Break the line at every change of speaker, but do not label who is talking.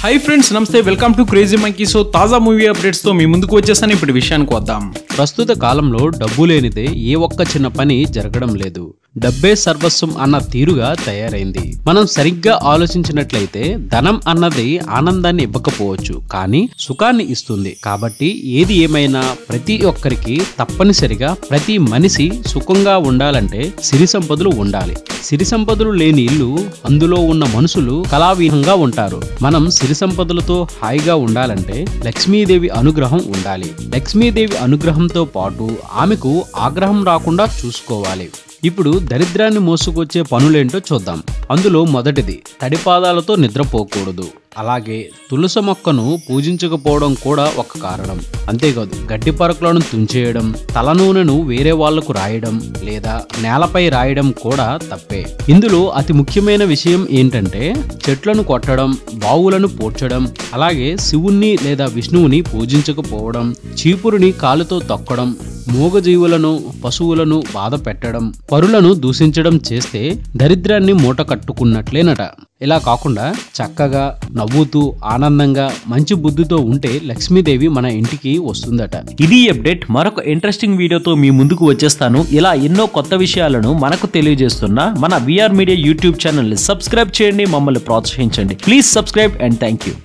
Hi friends नमस्ते welcome to crazy monkey. सो ताजा movie updates तो मी ముందుకు వచ్చేసాను। ఇప్పుడు విషయానికి వద్దాం।
ప్రస్తుత కాలంలో డబ్బు లేనిదే ఏ ఒక్క చిన్న పని జరగడం లేదు। డబ్బే సర్వస్వం అన్న తీరుగా తయారైంది। మనం సరిగ్గా ఆలోచించినట్లయితే ధనం అన్నది ఆనందాన్ని ఇవ్వకపోవచ్చు, కానీ సుఖాన్ని ఇస్తుంది। కాబట్టి ఏది ఏమైనా ప్రతి ఒక్కరికి తప్పనిసరిగా ప్రతి మనిషి సుఖంగా ఉండాలంటే సిరి సంపదలు ఉండాలి। సిరి సంపదలు లేని ఇల్లు, అందులో ఉన్న మనుషులు కళావిహంగా ఉంటారు। మనం సిరి సంపదలతో హాయిగా ఉండాలంటే లక్ష్మీదేవి అనుగ్రహం ఉండాలి। లక్ష్మీదేవి అనుగ్రహంతో పాటు ఆమెకు ఆగ్రహం రాకుండా చూసుకోవాలి। ఇప్పుడు దరిద్రాన్ని మోసుకొచ్చే పనులేంటో చూద్దాం। అందులో మొదటిది తడిపాదాలతో నిద్రపోకూడదు। అలాగే తులసి మొక్కను పూజించకపోవడం కూడా ఒక కారణం। అంతేకాదు గడ్డి పరకలను తుంచేయడం, తల నూనెను వేరే వాళ్లకు రాయడం లేదా నేలపై రాయడం కూడా తప్పే। ఇందులో అతి ముఖ్యమైన విషయం ఏంటంటే చెట్లను కొట్టడం, బావులను పూడ్చడం, అలాగే శివుణ్ణి లేదా విష్ణువుని పూజించకపోవడం, చీపురుని కాలుతో తొక్కడం, మూగజీవులను పశువులను బాధ పెట్టడం, పరులను దూషించడం చేస్తే దరిద్రాన్ని మూట కట్టుకున్నట్లేనట। ఇలా కాకుండా చక్కగా నవ్వుతూ ఆనందంగా మంచి బుద్ధితో ఉంటే లక్ష్మీదేవి మన ఇంటికి వస్తుందట।
ఇది అప్డేట్। మరొక ఇంట్రెస్టింగ్ వీడియోతో మీ ముందుకు వచ్చేస్తాను। ఇలా ఎన్నో కొత్త విషయాలను మనకు తెలియజేస్తున్న మన విఆర్ మీడియా యూట్యూబ్ ఛానల్ ని సబ్స్క్రైబ్ చేయండి, మమ్మల్ని ప్రోత్సహించండి। Please subscribe and thank you.